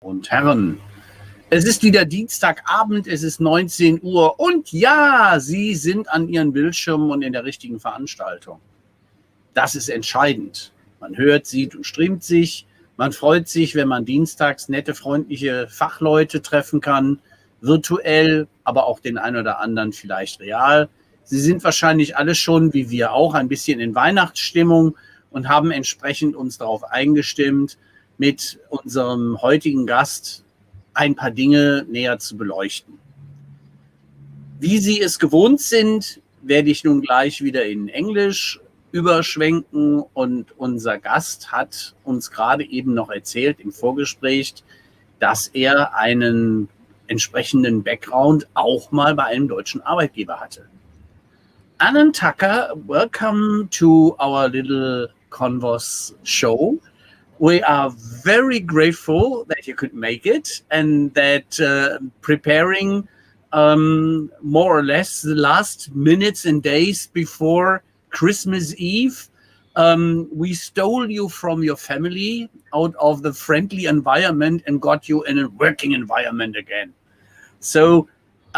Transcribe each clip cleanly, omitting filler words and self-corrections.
Und Herren, es ist wieder Dienstagabend, es ist 19 Uhr und ja, Sie sind an Ihren Bildschirmen und in der richtigen Veranstaltung. Das ist entscheidend. Man hört, sieht und streamt sich. Man freut sich, wenn man dienstags nette, freundliche Fachleute treffen kann, virtuell, aber auch den einen oder anderen vielleicht real. Sie sind wahrscheinlich alle schon, wie wir auch, ein bisschen in Weihnachtsstimmung und haben entsprechend uns darauf eingestimmt, mit unserem heutigen Gast ein paar Dinge näher zu beleuchten. Wie Sie es gewohnt sind, werde ich nun gleich wieder in Englisch überschwenken und unser Gast hat uns gerade eben noch erzählt im Vorgespräch, dass er einen entsprechenden Background auch mal bei einem deutschen Arbeitgeber hatte. Anand Thaker, welcome to our little Konvos show. We are very grateful that you could make it and that preparing more or less the last minutes and days before Christmas Eve, we stole you from your family out of the friendly environment and got you in a working environment again. So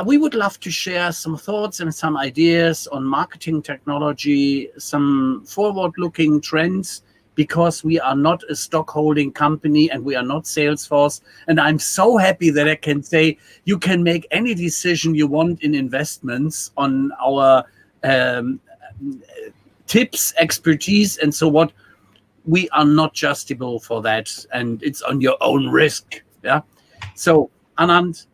we would love to share some thoughts and some ideas on marketing technology, some forward-looking trends, because we are not a stock holding company and we are not Salesforce. And I'm so happy that I can say you can make any decision you want in investments on our tips, expertise, and so what. We are not justable for that, and it's on your own risk. Yeah. So Anand,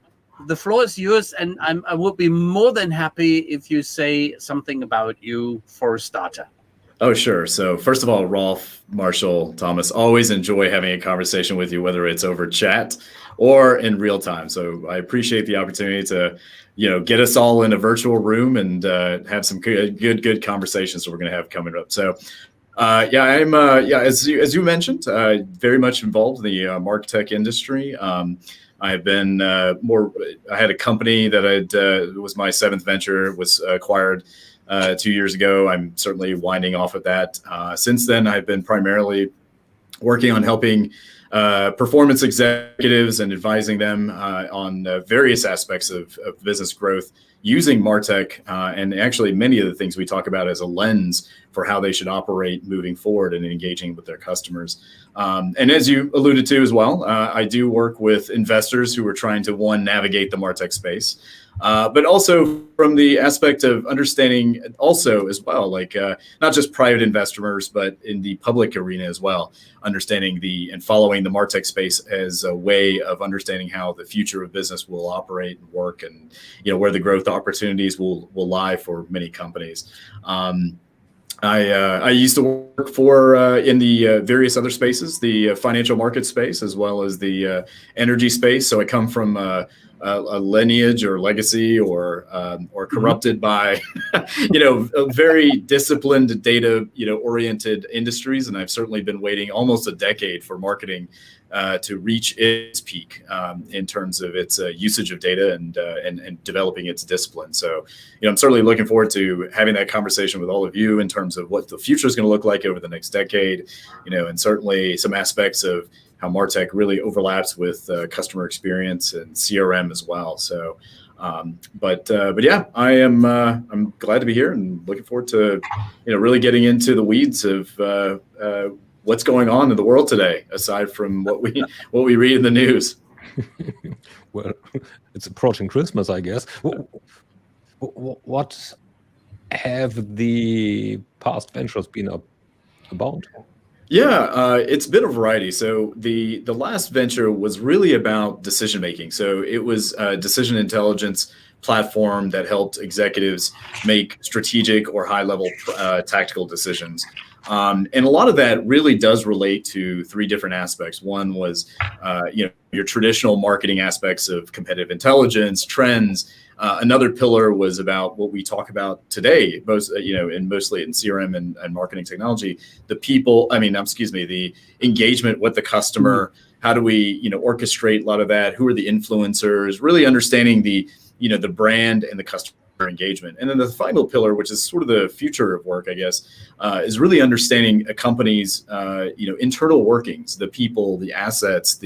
the floor is yours, and I would be more than happy if you say something about you for a starter. Oh, sure. So first of all, Rolf, Marshall, Thomas, always enjoy having a conversation with you, whether it's over chat or in real time. So I appreciate the opportunity to, get us all in a virtual room and have some good conversations that we're going to have coming up. So I'm as you mentioned, very much involved in the martech industry. I've been I had a company that was my seventh venture, was acquired 2 years ago. I'm certainly winding off of that. Since then, I've been primarily working on helping performance executives and advising them on various aspects of business growth using martech, and actually many of the things we talk about as a lens for how they should operate moving forward and engaging with their customers. And as you alluded to as well, I do work with investors who are trying to, one, navigate the martech space, but also from the aspect of understanding also as well, like not just private investors, but in the public arena as well, understanding and following the martech space as a way of understanding how the future of business will operate and work, and where the growth opportunities will lie for many companies. I used to work for in the various other spaces, the financial market space, as well as the energy space. So I come from a lineage or legacy or corrupted by, very disciplined data, oriented industries. And I've certainly been waiting almost a decade for marketing to reach its peak in terms of its usage of data and developing its discipline. So, I'm certainly looking forward to having that conversation with all of you in terms of what the future is going to look like over the next decade, and certainly some aspects of how martech really overlaps with customer experience and CRM as well. So, but yeah, I'm glad to be here and looking forward to, really getting into the weeds of what's going on in the world today, aside from what we read in the news. Well, it's approaching Christmas, I guess. What have the past ventures been about? Yeah, it's been a variety. So the last venture was really about decision making. So it was a decision intelligence platform that helped executives make strategic or high level tactical decisions. And a lot of that really does relate to three different aspects. One was, your traditional marketing aspects of competitive intelligence, trends. Another pillar was about what we talk about today, and mostly in CRM and marketing technology, the engagement with the customer. How do we, orchestrate a lot of that? Who are the influencers? Really understanding the brand and the customer engagement. And then the final pillar, which is sort of the future of work, I guess, is really understanding a company's internal workings, the people, the assets,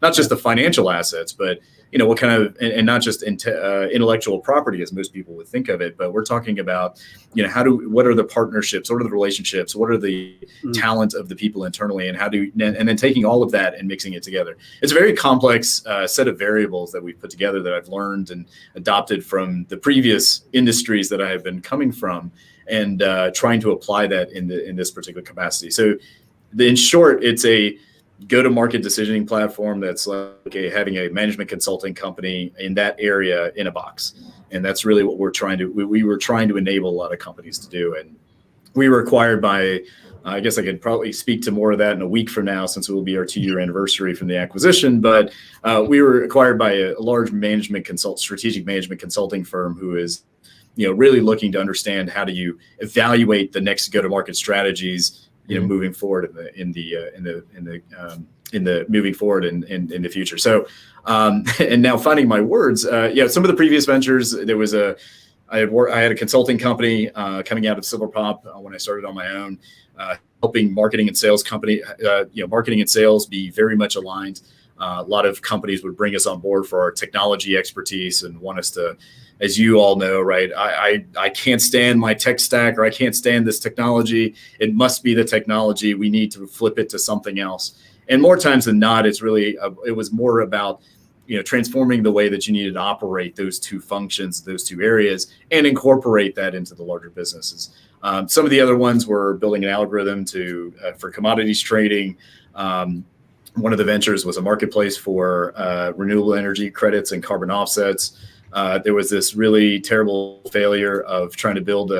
not just the financial assets, but what kind of, and not just intellectual property as most people would think of it, but we're talking about, what are the partnerships, what are the relationships, what are the talent of the people internally, and and then taking all of that and mixing it together. It's a very complex set of variables that we've put together that I've learned and adopted from the previous industries that I have been coming from, and trying to apply that in this particular capacity. So in short, it's a go-to-market decisioning platform that's like having a management consulting company in that area in a box. And that's really what we were trying to enable a lot of companies to do. And we were acquired by, I guess I could probably speak to more of that in a week from now, since it will be our 2-year anniversary from the acquisition. But we were acquired by a large strategic management consulting firm who is really looking to understand how do you evaluate the next go-to-market strategies moving forward in the future. So, and now finding my words, some of the previous ventures, I had a consulting company coming out of Silverpop when I started on my own, helping marketing and sales be very much aligned. A lot of companies would bring us on board for our technology expertise and want us to, as you all know, right? I can't stand my tech stack, or I can't stand this technology. It must be the technology. We need to flip it to something else. And more times than not, it was more about transforming the way that you needed to operate those two functions, those two areas, and incorporate that into the larger businesses. Some of the other ones were building an algorithm for commodities trading. One of the ventures was a marketplace for renewable energy credits and carbon offsets. There was this really terrible failure of trying to build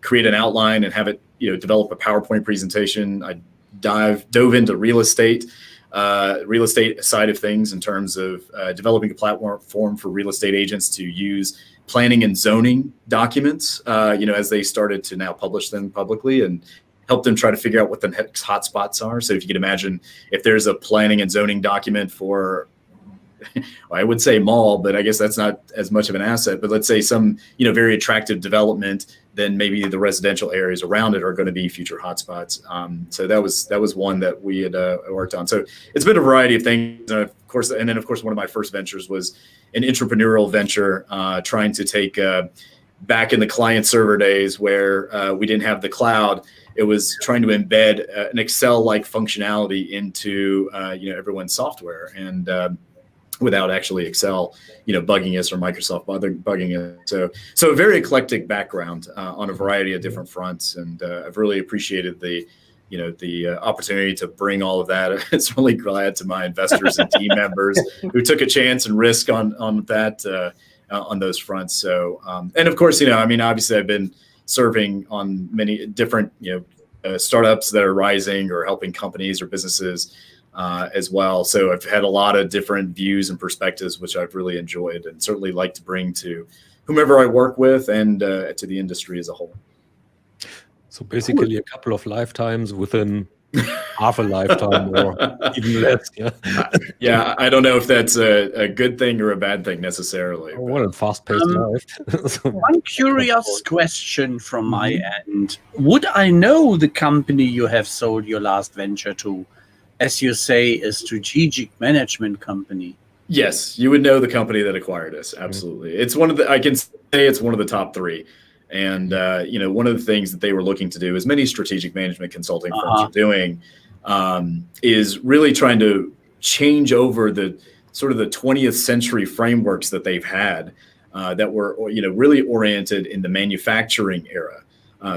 create an outline and have it, develop a PowerPoint presentation. I dove into real estate side of things in terms of developing a platform for real estate agents to use planning and zoning documents, as they started to now publish them publicly, and help them try to figure out what the next hotspots are. So if you could imagine, if there's a planning and zoning document for, I would say mall, but I guess that's not as much of an asset, but let's say some, very attractive development, then maybe the residential areas around it are going to be future hotspots. So that was one that we had worked on. So it's been a variety of things. And then of course, one of my first ventures was an entrepreneurial venture, trying to take, back in the client server days where we didn't have the cloud. It was trying to embed an Excel-like functionality into, everyone's software, and without actually Excel, bugging us, or Microsoft bugging us. So a very eclectic background on a variety of different fronts, and I've really appreciated the opportunity to bring all of that. It's really glad to my investors and team members who took a chance and risk on that on those fronts. So and of course, obviously I've been serving on many different startups that are rising, or helping companies or businesses as well. So I've had a lot of different views and perspectives, which I've really enjoyed, and certainly like to bring to whomever I work with, and to the industry as a whole. So basically, a couple of lifetimes within half a lifetime, or even less. Yeah, I don't know if that's a good thing or a bad thing necessarily. What a fast-paced life. One curious question from my end. Would I know the company you have sold your last venture to? As you say, a strategic management company. Yes, you would know the company that acquired us. Absolutely. It's I can say it's one of the top 3. And, one of the things that they were looking to do, as many strategic management consulting firms are doing, is really trying to change over the sort of the 20th century frameworks that they've had that were, really oriented in the manufacturing era.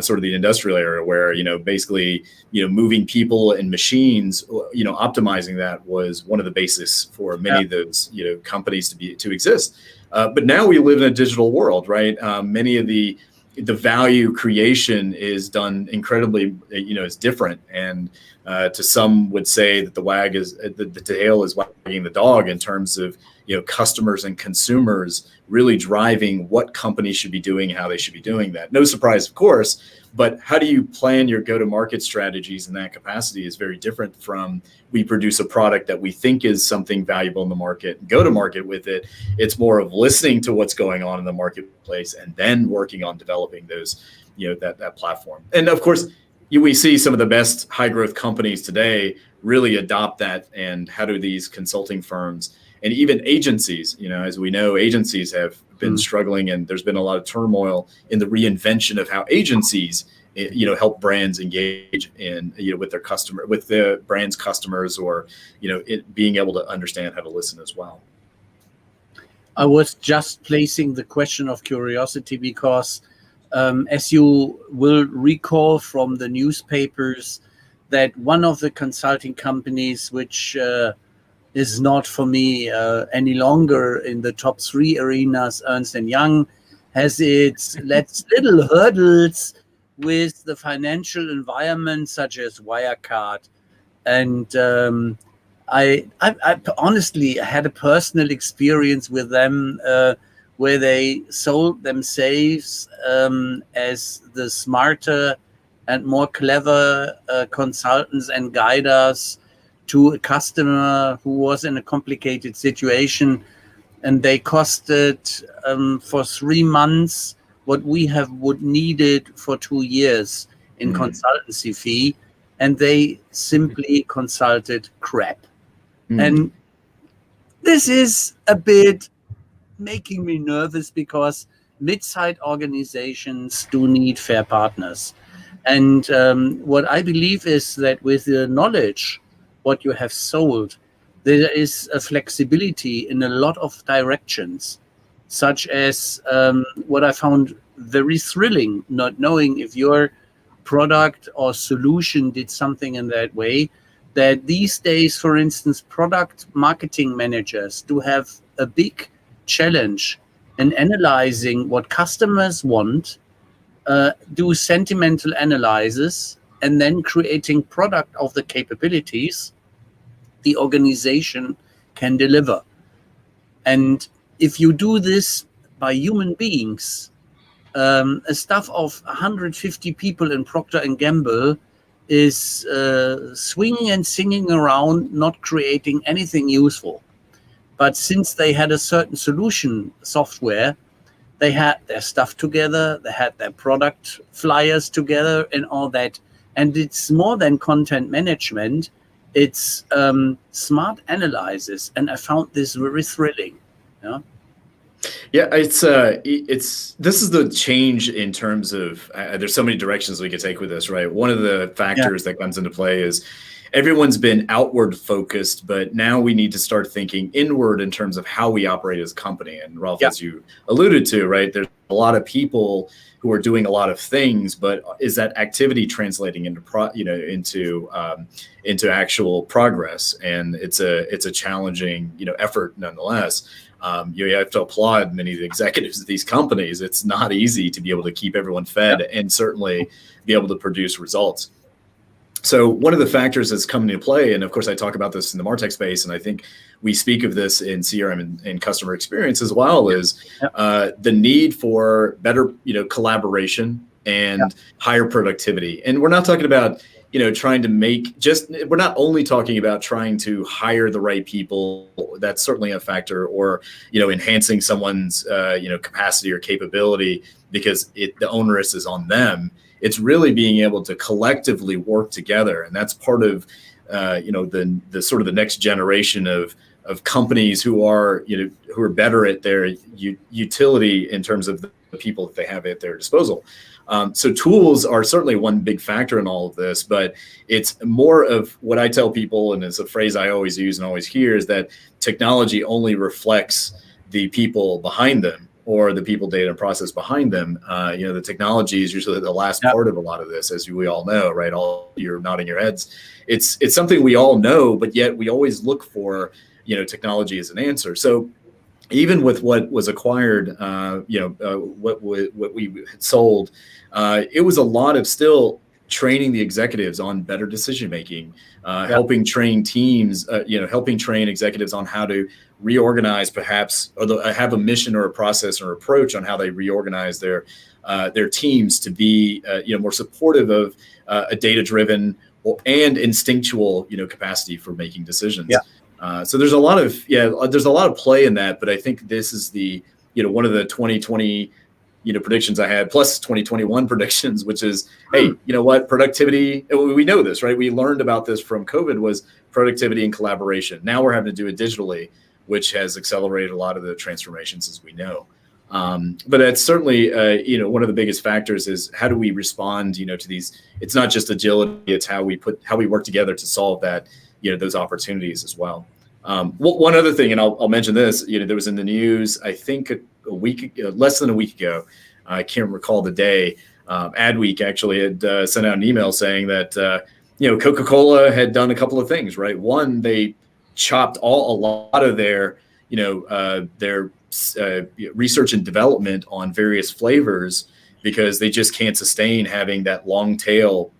Sort of the industrial era, where basically moving people and machines, optimizing that was one of the basis for many of those companies to exist. But now we live in a digital world, right? Many of the value creation is done incredibly, is different, and To some would say that the tail is wagging the dog in terms of, customers and consumers really driving what companies should be doing, how they should be doing that. No surprise, of course, but how do you plan your go-to-market strategies in that capacity is very different from we produce a product that we think is something valuable in the market, go to market with it. It's more of listening to what's going on in the marketplace and then working on developing those, that platform. And of course, we see some of the best high growth companies today really adopt that. And how do these consulting firms and even agencies, as we know, agencies have been struggling, and there's been a lot of turmoil in the reinvention of how agencies, help brands engage in, with their with the brand's customers, or, being able to understand how to listen as well. I was just placing the question of curiosity because, as you will recall from the newspapers, that one of the consulting companies, which is not for me any longer in the top 3 arenas, Ernst & Young, has its little hurdles with the financial environment, such as Wirecard. And I honestly had a personal experience with them where they sold themselves as the smarter and more clever consultants and guiders to a customer who was in a complicated situation, and they costed for 3 months what we would needed for 2 years in consultancy fee, and they simply consulted crap. And this is a bit making me nervous because mid-sized organizations do need fair partners. And what I believe is that with the knowledge what you have sold, there is a flexibility in a lot of directions, such as what I found very thrilling, not knowing if your product or solution did something in that way, that these days, for instance, product marketing managers do have a big challenge in analyzing what customers want, do sentimental analysis, and then creating product of the capabilities the organization can deliver. And if you do this by human beings, a staff of 150 people in Procter & Gamble is swinging and singing around, not creating anything useful. But since they had a certain solution software, they had their stuff together, they had their product flyers together and all that. And it's more than content management. It's smart analysis, and I found this very thrilling. Yeah, this is the change in terms of there's so many directions we could take with this, right? One of the factors that comes into play is everyone's been outward focused, but now we need to start thinking inward in terms of how we operate as a company. And Ralph, as you alluded to, right, there's a lot of people who are doing a lot of things, but is that activity translating into actual progress? And it's a challenging effort nonetheless. You have to applaud many of the executives of these companies. It's not easy to be able to keep everyone fed and certainly be able to produce results. So one of the factors that's coming into play, and of course I talk about this in the martech space, and I think we speak of this in CRM and customer experience as well, is the need for better collaboration and higher productivity. And we're not talking about trying to we're not only talking about trying to hire the right people. That's certainly a factor, or enhancing someone's capacity or capability because the onus is on them. It's really being able to collectively work together, and that's part of the sort of the next generation of companies who are better at their utility in terms of the people that they have at their disposal. So tools are certainly one big factor in all of this, but it's more of what I tell people, and it's a phrase I always use and always hear, is that technology only reflects the people behind them, or the people, data, and process behind them. The technology is usually the last part of a lot of this, as we all know, right? All you're nodding your heads. It's something we all know, but yet we always look for, technology as an answer. So even with what was acquired, what we had sold, it was a lot of still training the executives on better decision making, helping train teams, helping train executives on how to reorganize, perhaps, or have a mission or a process or approach on how they reorganize their teams to be more supportive of a data-driven and instinctual capacity for making decisions. So there's a lot of play in that, but I think this is the one of the 2020 predictions I had, plus 2021 predictions, which is, hey, you know what, productivity, we know this, right? We learned about this from COVID, was productivity and collaboration. Now we're having to do it digitally, which has accelerated a lot of the transformations, as we know. But that's certainly, one of the biggest factors is how do we respond, to these? It's not just agility; it's how we work together to solve that, those opportunities as well. One other thing, and I'll mention this. There was in the news, I think less than a week ago. I can't recall the day. Adweek actually had sent out an email saying that Coca-Cola had done a couple of things. Right, one, they chopped a lot of their research and development on various flavors because they just can't sustain having that long tail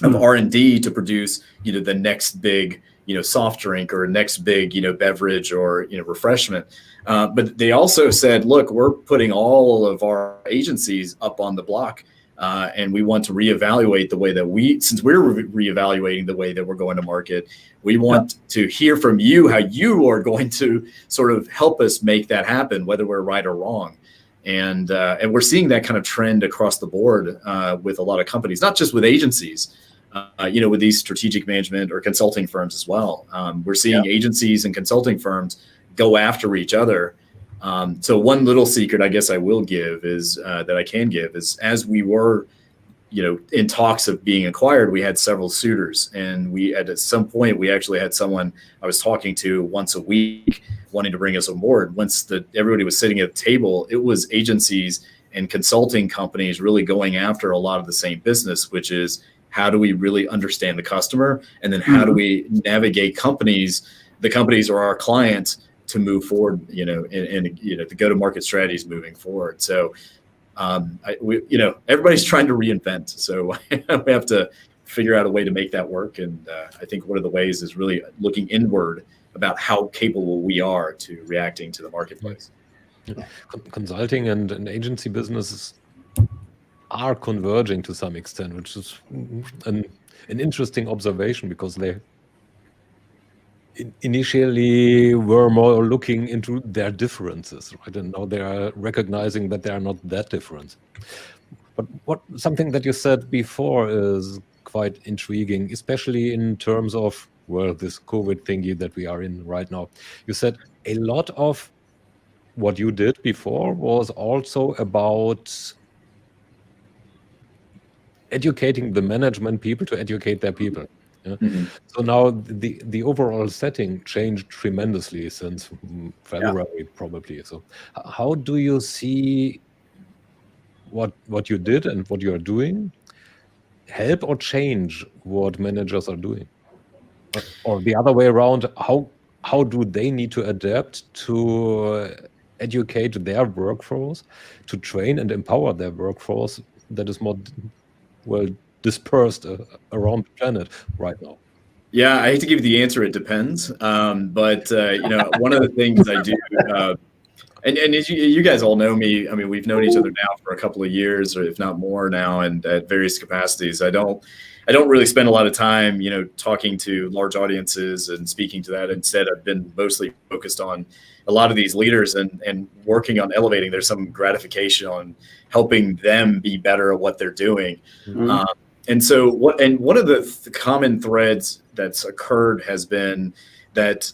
of R&D to produce the next big soft drink or next big beverage or refreshment. But they also said, look, we're putting all of our agencies up on the block, and we want to reevaluate the way that since we're reevaluating the way that we're going to market, we want to hear from you how you are going to sort of help us make that happen, whether we're right or wrong. And we're seeing that kind of trend across the board with a lot of companies, not just with agencies, with these strategic management or consulting firms as well. We're seeing agencies and consulting firms go after each other. So one little secret I guess I will give is that I can give is, as we were, in talks of being acquired, we had several suitors, and at some point we actually had someone I was talking to once a week wanting to bring us on board. Once everybody was sitting at the table, it was agencies and consulting companies really going after a lot of the same business, which is, how do we really understand the customer? And then how do we navigate the companies or our clients to move forward, and the go-to-market strategies moving forward. So, everybody's trying to reinvent. So we have to figure out a way to make that work. And I think one of the ways is really looking inward about how capable we are to reacting to the marketplace. Consulting and agency businesses are converging to some extent, which is an interesting observation, because they initially were more looking into their differences, right? And now they are recognizing that they are not that different. But something that you said before is quite intriguing, especially in terms of, this COVID thingy that we are in right now. You said a lot of what you did before was also about educating the management people to educate their people. So now the overall setting changed tremendously since February, probably. So how do you see what you did and what you are doing help or change what managers are doing? Or the other way around, how do they need to adapt to educate their workforce, to train and empower their workforce that is more dispersed around the planet right now? Yeah, I hate to give you the answer. It depends. But one of the things I do, and as you guys all know me, I mean, we've known each other now for a couple of years, or if not more now, and at various capacities. I don't really spend a lot of time, talking to large audiences and speaking to that. Instead, I've been mostly focused on a lot of these leaders and working on elevating. There's some gratification on helping them be better at what they're doing. And so one of the common threads that's occurred has been that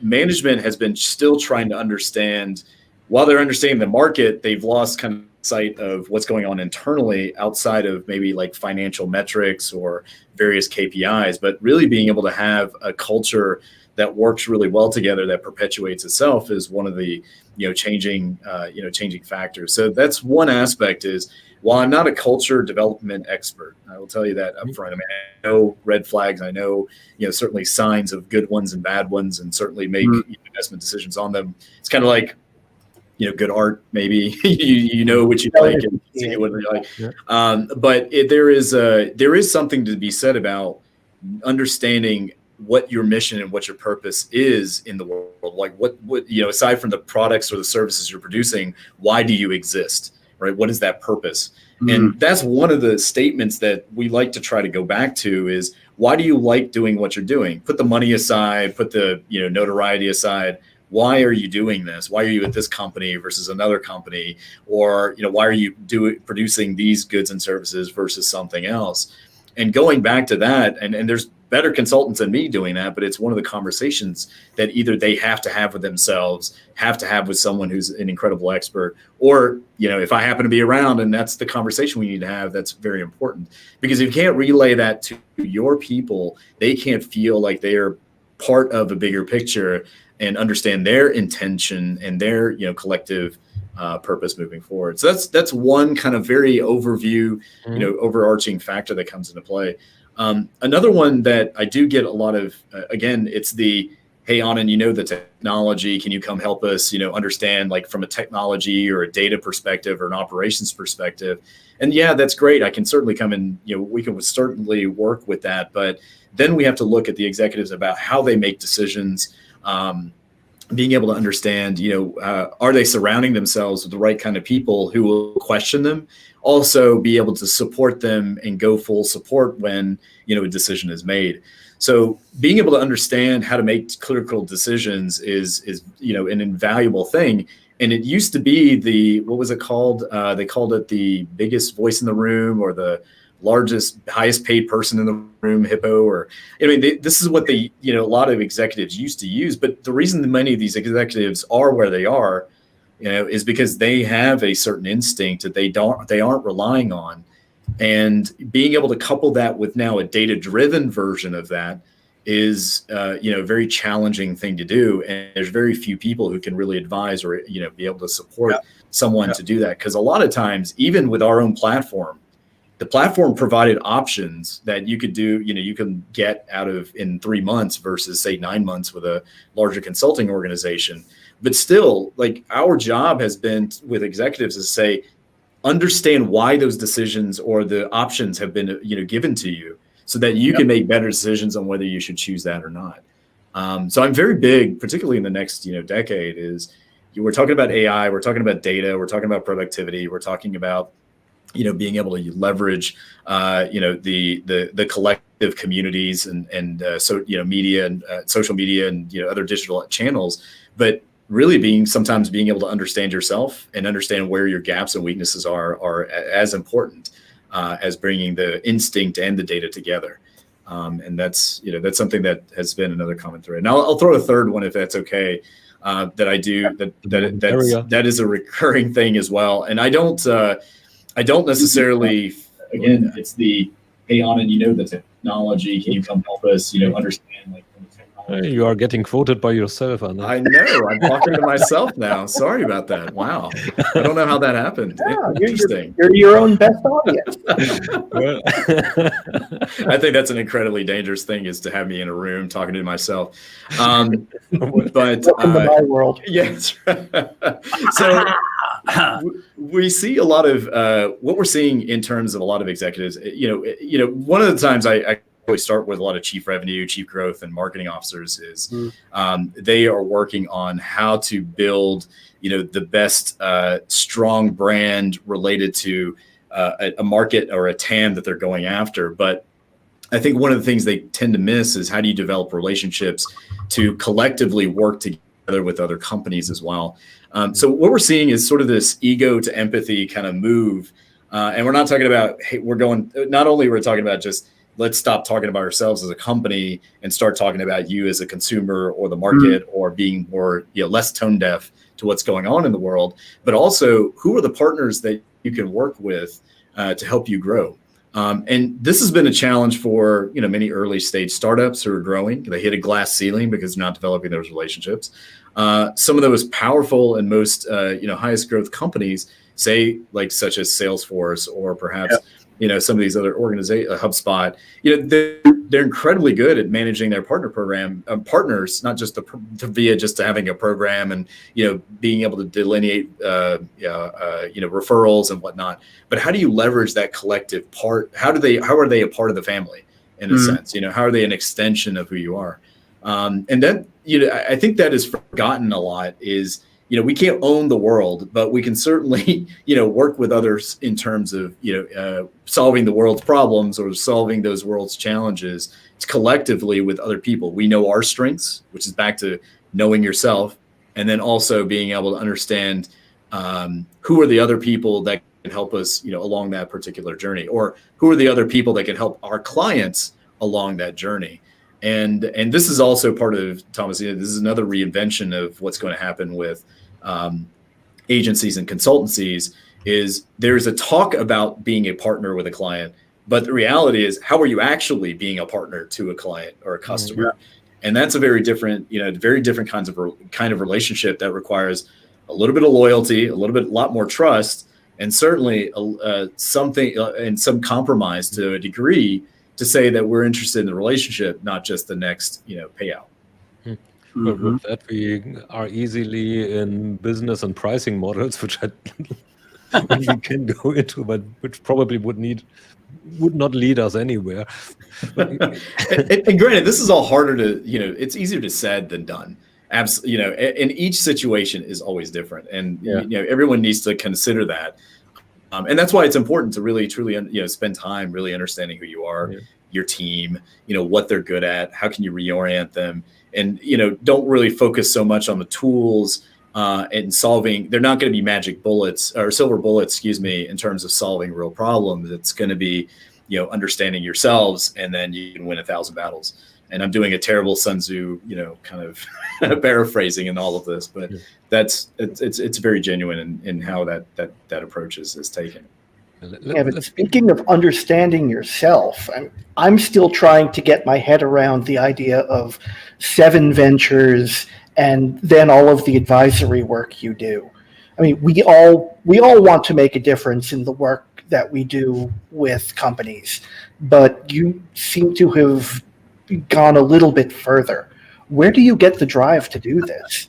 management has been still trying to understand, while they're understanding the market, they've lost kind of sight of what's going on internally outside of maybe like financial metrics or various KPIs, but really being able to have a culture that works really well together, that perpetuates itself, is one of the changing factors. So that's one aspect. Is, while I'm not a culture development expert, I will tell you that up front. I mean, I know red flags. I know certainly signs of good ones and bad ones, and certainly make investment decisions on them. It's kind of like good art, maybe you know what you like and see what you like. Yeah. But there is something to be said about understanding what your mission and what your purpose is in the world. Like what aside from the products or the services you're producing, why do you exist, right? What is that purpose? And that's one of the statements that we like to try to go back to is, why do you like doing what you're doing? Put the money aside, put the notoriety aside. Why are you doing this? Why are you at this company versus another company? Or why are you producing these goods and services versus something else? And going back to that, and there's better consultants than me doing that, but it's one of the conversations that either they have to have with themselves, have to have with someone who's an incredible expert, or if I happen to be around and that's the conversation we need to have, that's very important. Because if you can't relay that to your people, they can't feel like they're part of a bigger picture and understand their intention and their collective purpose moving forward. So that's one kind of very overview, overarching factor that comes into play. Another one that I do get a lot of, again, it's the, hey, Anand, the technology, can you come help us, understand, like, from a technology or a data perspective or an operations perspective? And yeah, that's great. I can certainly come and, we can certainly work with that. But then we have to look at the executives about how they make decisions, being able to understand, are they surrounding themselves with the right kind of people who will question them? Also be able to support them and go full support when, a decision is made. So being able to understand how to make critical decisions is an invaluable thing. And it used to be what was it called? They called it the biggest voice in the room, or the largest, highest paid person in the room, hippo, or this is what a lot of executives used to use. But the reason that many of these executives are where they are, is because they have a certain instinct that they aren't relying on. And being able to couple that with now a data-driven version of that is a very challenging thing to do. And there's very few people who can really advise or be able to support someone to do that. Because a lot of times, even with our own platform, the platform provided options that you could do, you can get out of in 3 months versus say 9 months with a larger consulting organization. But still, like, our job has been with executives to say, understand why those decisions or the options have been, given to you, so that you can make better decisions on whether you should choose that or not. So I'm very big, particularly in the next, decade, is we're talking about AI, we're talking about data, we're talking about productivity, we're talking about being able to leverage, the collective communities and so media and social media and other digital channels, but really sometimes being able to understand yourself and understand where your gaps and weaknesses are as important as bringing the instinct and the data together. And that's something that has been another common thread. Now I'll throw a third one if that's okay. That I do that is a recurring thing as well, and I don't necessarily, again, it's the, hey, Anand, the technology, can you come help us, understand, like, the technology. You are getting quoted by yourself, Anand. I know, I'm talking to myself now. Sorry about that. Wow. I don't know how that happened. Yeah, Interesting. You're your own best audience. I think that's an incredibly dangerous thing, is to have me in a room talking to myself. But Welcome to my world. Yes. So we see a lot of what we're seeing in terms of a lot of executives. One of the times I always start with a lot of chief revenue, chief growth, and marketing officers is they are working on how to build, the best strong brand related to a market or a TAM that they're going after. But I think one of the things they tend to miss is, how do you develop relationships to collectively work together with other companies as well. So what we're seeing is sort of this ego to empathy kind of move. And we're not talking about, hey, not only we're talking about just, let's stop talking about ourselves as a company and start talking about you as a consumer or the market, or being more, less tone deaf to what's going on in the world, but also who are the partners that you can work with to help you grow. And this has been a challenge for many early stage startups who are growing. They hit a glass ceiling because they're not developing those relationships. Some of the most powerful and most highest growth companies, say, like, such as Salesforce, or perhaps some of these other organizations, HubSpot, they're incredibly good at managing their partner program partners, not just via just having a program and, being able to delineate, referrals and whatnot. But how do you leverage that collective part? How are they a part of the family in a sense? How are they an extension of who you are? And then, I think that is forgotten a lot is, we can't own the world, but we can certainly, work with others in terms of, solving the world's problems or solving those world's challenges collectively with other people. We know our strengths, which is back to knowing yourself, and then also being able to understand who are the other people that can help us, along that particular journey, or who are the other people that can help our clients along that journey. And this is also part of, Thomas, this is another reinvention of what's going to happen with agencies and consultancies. Is there's a talk about being a partner with a client, but the reality is, how are you actually being a partner to a client or a customer? And that's a very different, kind of relationship that requires a little bit of loyalty, a lot more trust, and certainly something and some compromise to a degree to say that we're interested in the relationship, not just the next, payout. But with that, we are easily in business and pricing models, which we can go into, but which probably would not lead us anywhere. And granted, this is all harder to, it's easier to said than done. Absolutely, and each situation is always different, and everyone needs to consider that. And that's why it's important to really, truly, spend time really understanding who you are, your team, what they're good at, how can you reorient them, and don't really focus so much on the tools and solving. They're not going to be magic bullets or silver bullets, in terms of solving real problems. It's going to be, understanding yourselves, and then you can win 1,000 battles. And I'm doing a terrible Sun Tzu, kind of paraphrasing in all of this, but it's very genuine in how that approach is taken. Yeah, but speaking of understanding yourself, I'm still trying to get my head around the idea of 7 ventures and then all of the advisory work you do. I mean, we all want to make a difference in the work that we do with companies, but you seem to have gone a little bit further. Where do you get the drive to do this?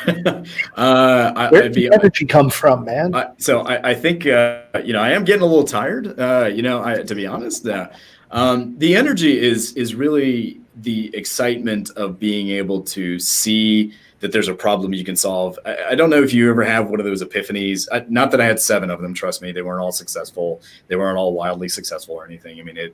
Where does the energy come from, man? I think I am getting a little tired. To be honest, the energy is really the excitement of being able to see that there's a problem you can solve. I don't know if you ever have one of those epiphanies. Not that I had 7 of them. Trust me, they weren't all successful. They weren't all wildly successful or anything. I mean,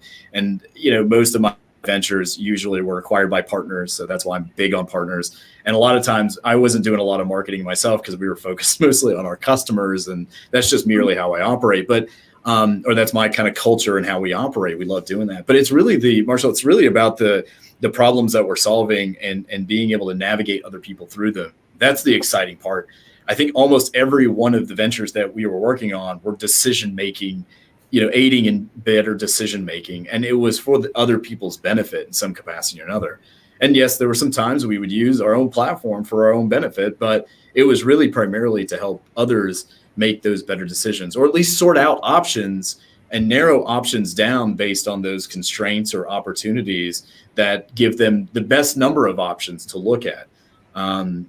most of my ventures usually were acquired by partners, so that's why I'm big on partners. And a lot of times I wasn't doing a lot of marketing myself because we were focused mostly on our customers, and that's just merely how I operate. But or that's my kind of culture and how we operate. We love doing that. But it's really Marshall, it's really about the problems that we're solving and being able to navigate other people through them. That's the exciting part. I think almost every one of the ventures that we were working on were decision making, aiding in better decision making, and it was for the other people's benefit in some capacity or another. And yes, there were some times we would use our own platform for our own benefit, but it was really primarily to help others make those better decisions, or at least sort out options and narrow options down based on those constraints or opportunities that give them the best number of options to look at.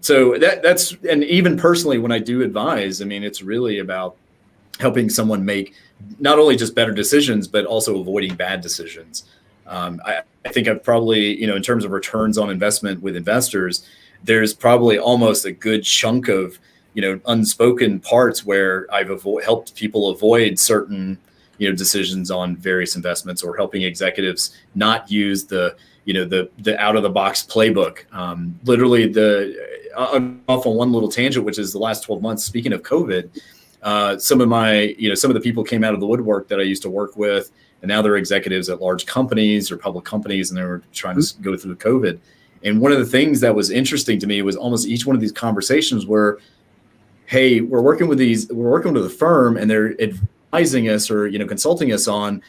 So that's, and even personally, when I do advise, it's really about helping someone make not only just better decisions, but also avoiding bad decisions. I think I've probably, in terms of returns on investment with investors, there's probably almost a good chunk of, unspoken parts where I've helped people avoid certain, decisions on various investments, or helping executives not use the out of the box playbook. Literally off on one little tangent, which is the last 12 months, speaking of COVID, some of the people came out of the woodwork that I used to work with, and now they're executives at large companies or public companies, and they were trying to go through COVID. And one of the things that was interesting to me was almost each one of these conversations were, hey, we're working with a firm, and they're advising us or, consulting us on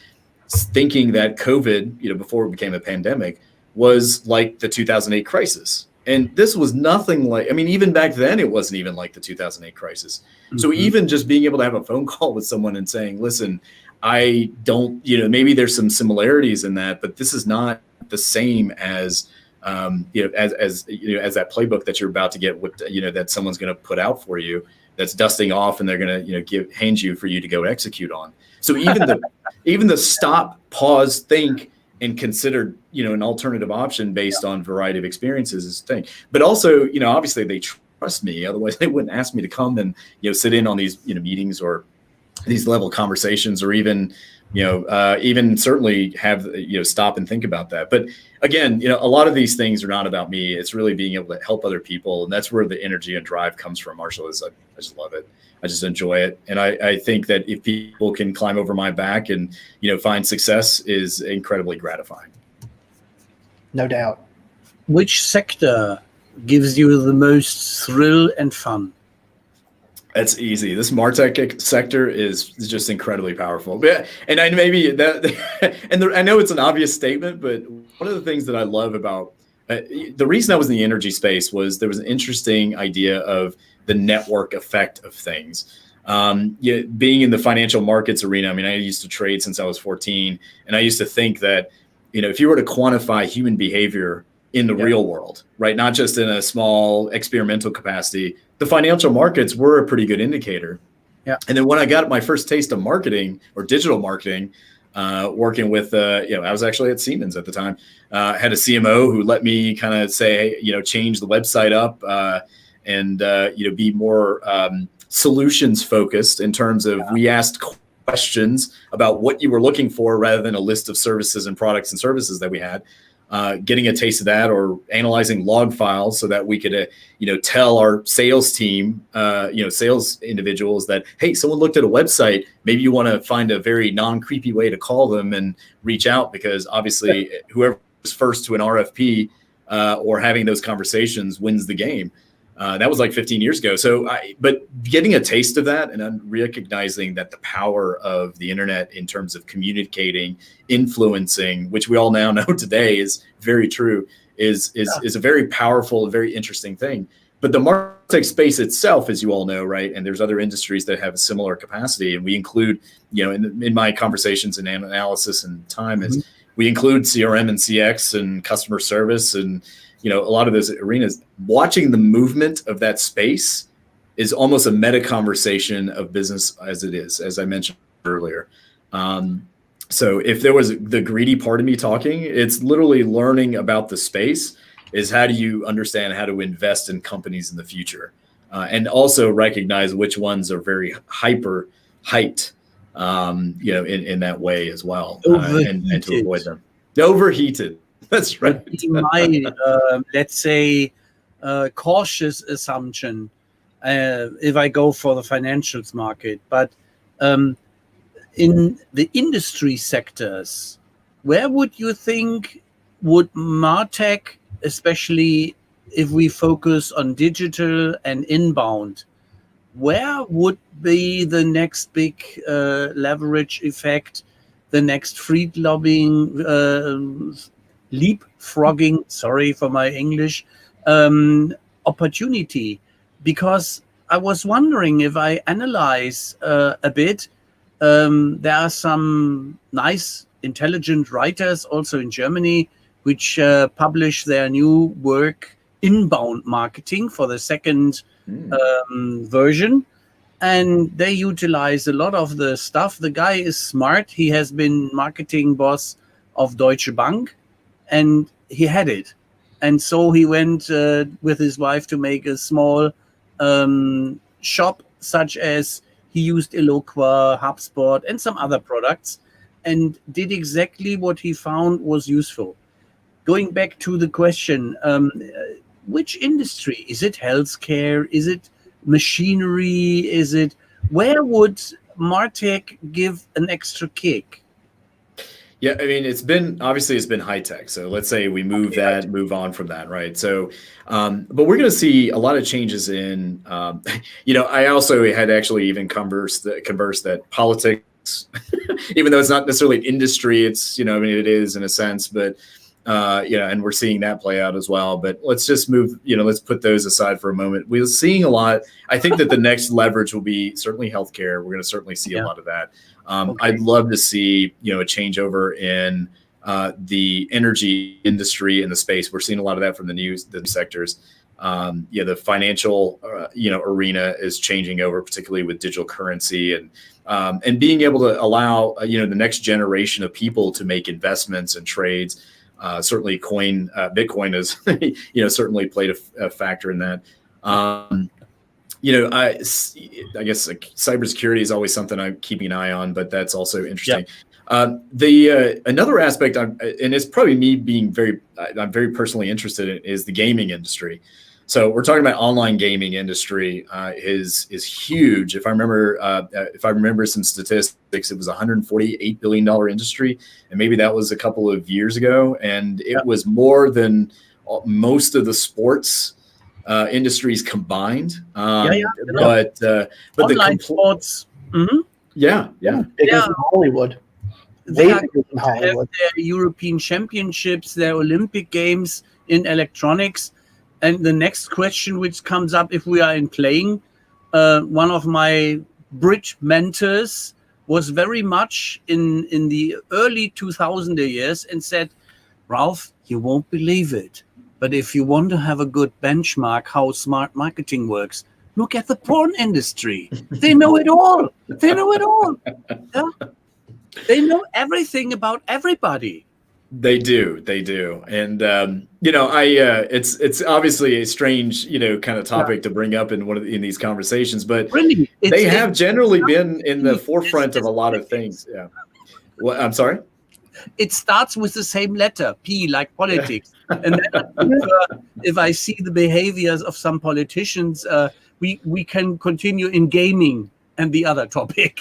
thinking that COVID, before it became a pandemic, was like the 2008 crisis. And this was nothing like, even back then, it wasn't even like the 2008 crisis. Mm-hmm. So even just being able to have a phone call with someone and saying, listen, I don't, maybe there's some similarities in that, but this is not the same as, as that playbook that you're about to get, that someone's going to put out for you, that's dusting off, and they're going to hand you for you to go execute on. So even the stop, pause, think, and consider, an alternative option based on variety of experiences is a thing. But also, obviously they trust me. Otherwise they wouldn't ask me to come and, sit in on these, meetings or these level conversations, or even, even certainly have, stop and think about that. But again, a lot of these things are not about me. It's really being able to help other people. And that's where the energy and drive comes from, Marshall. I just love it. I just enjoy it. And I think that if people can climb over my back and, find success is incredibly gratifying. No doubt. Which sector gives you the most thrill and fun? That's easy. This martech sector is just incredibly powerful. And I know it's an obvious statement, but one of the things that I love about the reason I was in the energy space was there was an interesting idea of the network effect of things. Being in the financial markets arena, I used to trade since I was 14, and I used to think that, if you were to quantify human behavior in the real world, right, not just in a small experimental capacity, the financial markets were a pretty good indicator. Yeah. And then when I got my first taste of marketing or digital marketing, working with, I was actually at Siemens at the time, had a CMO who let me kind of say, change the website up and be more solutions focused in terms of we asked questions about what you were looking for rather than a list of services and products and services that we had. Getting a taste of that, or analyzing log files so that we could, tell our sales team, sales individuals that, hey, someone looked at a website. Maybe you want to find a very non-creepy way to call them and reach out, because obviously whoever is first to an RFP or having those conversations wins the game. That was like 15 years ago. But getting a taste of that and recognizing that the power of the internet in terms of communicating, influencing, which we all now know today is very true, is a very powerful, very interesting thing. But the martech space itself, as you all know, right, and there's other industries that have a similar capacity, and we include, in my conversations and analysis and time, is we include CRM and CX and customer service and a lot of those arenas. Watching the movement of that space is almost a meta conversation of business as it is, as I mentioned earlier. So if there was the greedy part of me talking, it's literally learning about the space is how do you understand how to invest in companies in the future, and also recognize which ones are very hyper hyped, in that way as well, and to avoid them. Overheated. That's right. My, let's say, cautious assumption, if I go for the financials market, but in the industry sectors, where would you think would martech, especially if we focus on digital and inbound, where would be the next big leverage effect, the next free lobbying, leapfrogging, sorry for my English, opportunity? Because I was wondering, if I analyze a bit, there are some nice, intelligent writers also in Germany, which publish their new work, Inbound Marketing, for the second version. And they utilize a lot of the stuff. The guy is smart. He has been marketing boss of Deutsche Bank, and he had it. And so he went with his wife to make a small shop, such as he used Eloqua, HubSpot, and some other products, and did exactly what he found was useful. Going back to the question, which industry? Is it healthcare? Is it machinery? Is it, where would martech give an extra kick? Yeah, it's been high tech. So let's say we move on from that, right? So, but we're going to see a lot of changes in, I also had actually even conversed that politics, even though it's not necessarily an industry, it's, it is in a sense, but and we're seeing that play out as well. But let's just move, let's put those aside for a moment. We're seeing a lot. I think that the next leverage will be certainly healthcare. We're going to certainly see a lot of that. I'd love to see, a changeover in the energy industry in the space. We're seeing a lot of that from the sectors. The financial, arena is changing over, particularly with digital currency and being able to allow, the next generation of people to make investments and trades. Certainly Bitcoin has, certainly played a factor in that. I guess cybersecurity is always something I'm keeping an eye on, but that's also interesting. Another aspect, and it's probably me being I'm very personally interested in, is the gaming industry. So we're talking about online gaming industry is huge. If I remember some statistics, it was $148 billion industry, and maybe that was a couple of years ago, and it was more than most of the sports industries combined. But online sports. Mm-hmm. Bigger than Hollywood. They have their European Championships, their Olympic Games in electronics. And the next question which comes up, if we are in playing, one of my bridge mentors was very much in the early 2000 years and said, Ralph, you won't believe it, but if you want to have a good benchmark how smart marketing works, look at the porn industry. They know it all. They know it all. Yeah? They know everything about everybody. They do, and it's obviously a strange, kind of topic to bring up in these conversations, but really, they have generally been in the forefront of a lot of things. Yeah. Well, I'm sorry. It starts with the same letter, P, like politics, and then if I see the behaviors of some politicians, we can continue in gaming and the other topic.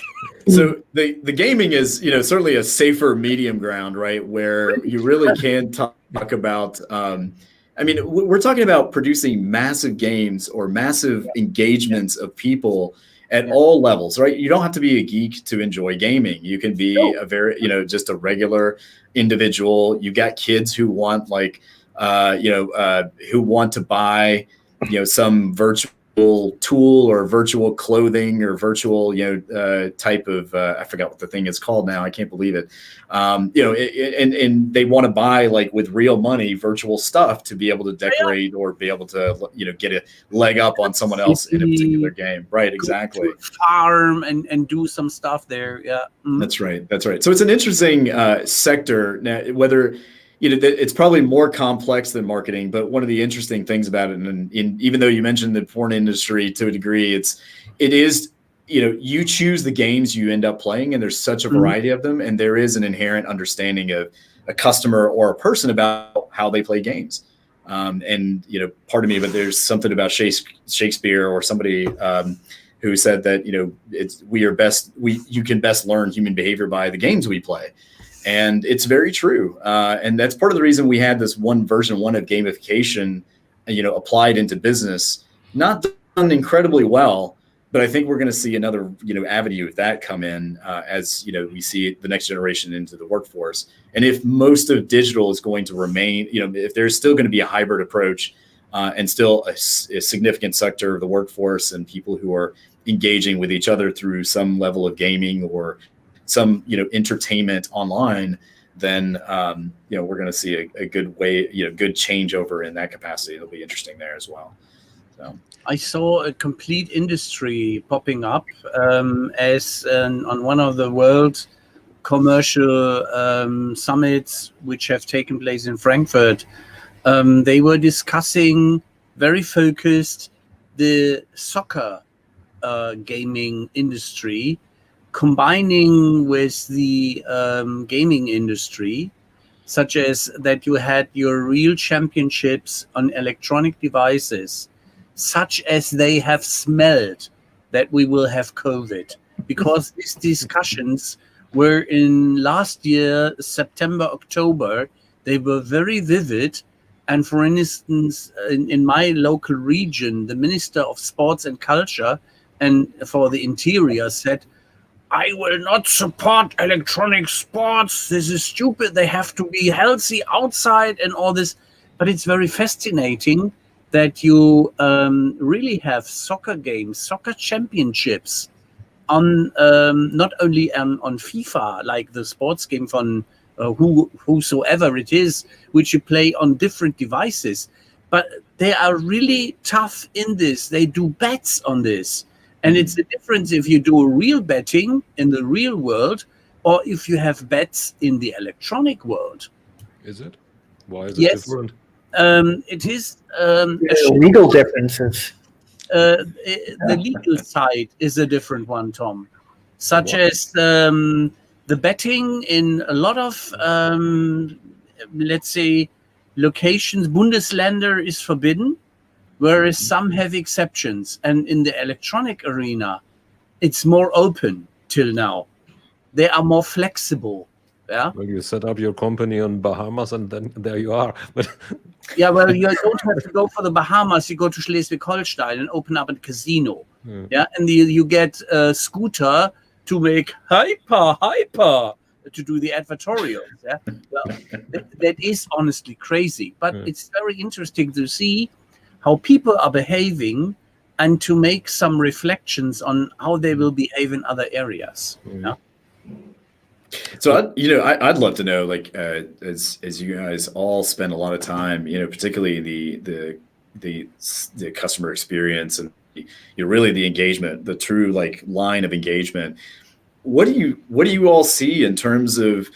So the gaming is, certainly a safer medium ground, right? Where you really can talk about, we're talking about producing massive games or massive engagements of people at all levels, right? You don't have to be a geek to enjoy gaming. You can be a very, just a regular individual. You got kids who want who want to buy, some virtual tool or virtual clothing or virtual type of I forgot what the thing is called now. I can't believe it. And they want to buy with real money virtual stuff to be able to decorate or be able to get a leg up on someone else in a particular game. Right, exactly. Farm and do some stuff there. Yeah. Mm-hmm. That's right. So it's an interesting sector now, whether it's probably more complex than marketing, but one of the interesting things about it, and even though you mentioned the porn industry to a degree, it is, you choose the games you end up playing, and there's such a variety of them, and there is an inherent understanding of a customer or a person about how they play games. And pardon me, but there's something about Shakespeare or somebody who said that you can best learn human behavior by the games we play. And it's very true. And that's part of the reason we had this version one of gamification, applied into business, not done incredibly well, but I think we're going to see another, avenue of that come in as, we see the next generation into the workforce. And if most of digital is going to remain, if there's still going to be a hybrid approach and still a significant sector of the workforce and people who are engaging with each other through some level of gaming or some entertainment online, then we're going to see a good good changeover in that capacity. It'll be interesting there as well. So I saw a complete industry popping up as on one of the world commercial summits which have taken place in Frankfurt. They were discussing very focused the soccer gaming industry, combining with the gaming industry, such as that you had your real championships on electronic devices, such as they have smelled that we will have COVID. Because these discussions were in last year, September, October, they were very vivid. And for instance, in my local region, the Minister of Sports and Culture and for the Interior said, I will not support electronic sports. This is stupid. They have to be healthy outside and all this. But it's very fascinating that you really have soccer games, soccer championships on not only on FIFA, like the sports game from whosoever it is, which you play on different devices, but they are really tough in this. They do bets on this. And it's the difference if you do real betting in the real world or if you have bets in the electronic world. Is it? Why is it Yes. different? It is legal differences. the legal side is a different one, Tom, such as the betting in a lot of let's say locations, Bundesländer is forbidden, whereas some have exceptions. And in the electronic arena, it's more open till now. They are more flexible. Yeah. Well, you set up your company on Bahamas and then there you are. But yeah, well, you don't have to go for the Bahamas. You go to Schleswig-Holstein and open up a casino. Yeah, and you get a scooter to make hyper to do the advertorials. Yeah, well, that is honestly crazy, but it's very interesting to see how people are behaving and to make some reflections on how they will behave in other areas. Yeah. So I'd love to know, like, as you guys all spend a lot of time, particularly the customer experience and really the engagement, the true like line of engagement. What do you all see in terms of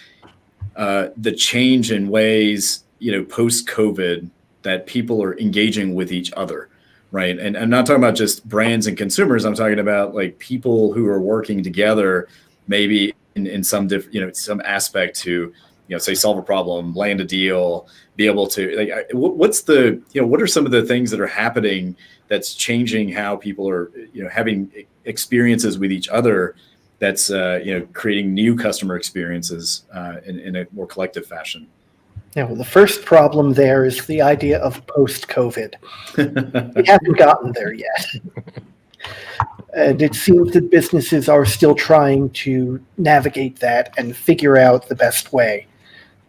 the change in ways post COVID that people are engaging with each other, right? And I'm not talking about just brands and consumers. I'm talking about like people who are working together, maybe in some some aspect to say solve a problem, land a deal, be able to like what are some of the things that are happening that's changing how people are having experiences with each other, that's creating new customer experiences in a more collective fashion. Yeah, well, the first problem there is the idea of post-COVID. We haven't gotten there yet. And it seems that businesses are still trying to navigate that and figure out the best way.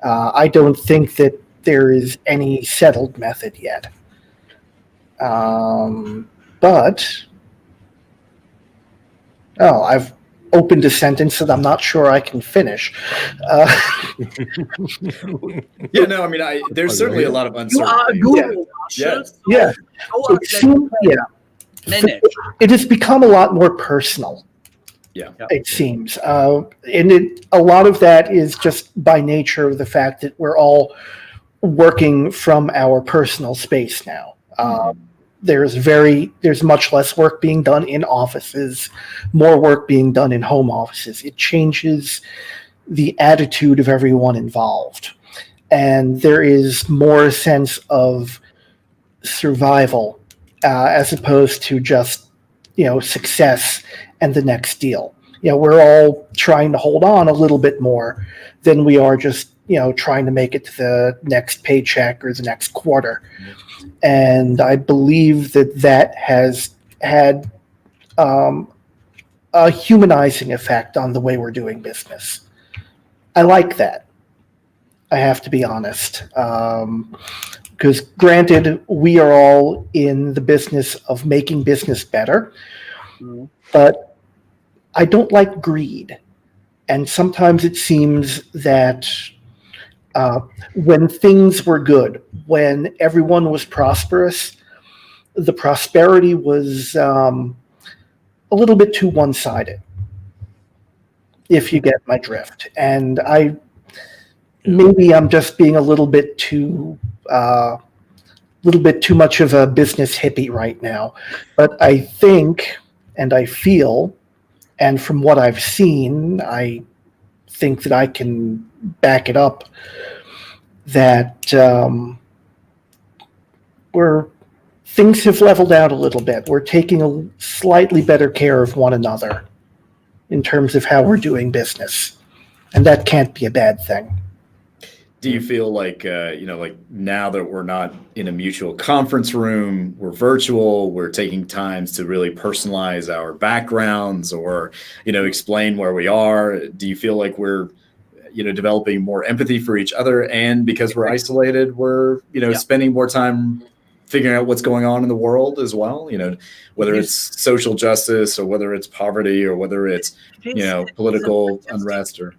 I don't think that there is any settled method yet. I've opened a sentence that I'm not sure I can finish. There's certainly a lot of uncertainty. You are Google, Marshal. Yeah. It has become a lot more personal. Yeah. It seems. And a lot of that is just by nature of the fact that we're all working from our personal space now. There's much less work being done in offices, more work being done in home offices. It changes the attitude of everyone involved. And there is more sense of survival as opposed to just, success and the next deal. We're all trying to hold on a little bit more than we are just, trying to make it to the next paycheck or the next quarter. And I believe that has had a humanizing effect on the way we're doing business. I like that. I have to be honest. Because granted, we are all in the business of making business better, but I don't like greed. And sometimes it seems that when things were good, when everyone was prosperous, the prosperity was a little bit too one-sided, if you get my drift. And maybe I'm just being a little bit too much of a business hippie right now. But I think and I feel, and from what I've seen, I think that I can back it up, that things have leveled out a little bit. We're taking a slightly better care of one another in terms of how we're doing business. And that can't be a bad thing. do you feel like, like now that we're not in a mutual conference room, we're virtual, we're taking times to really personalize our backgrounds or, explain where we are? Do you feel like we're, developing more empathy for each other? And because we're isolated, we're, spending more time figuring out what's going on in the world as well, whether it's social justice or whether it's poverty or whether it's, political unrest or.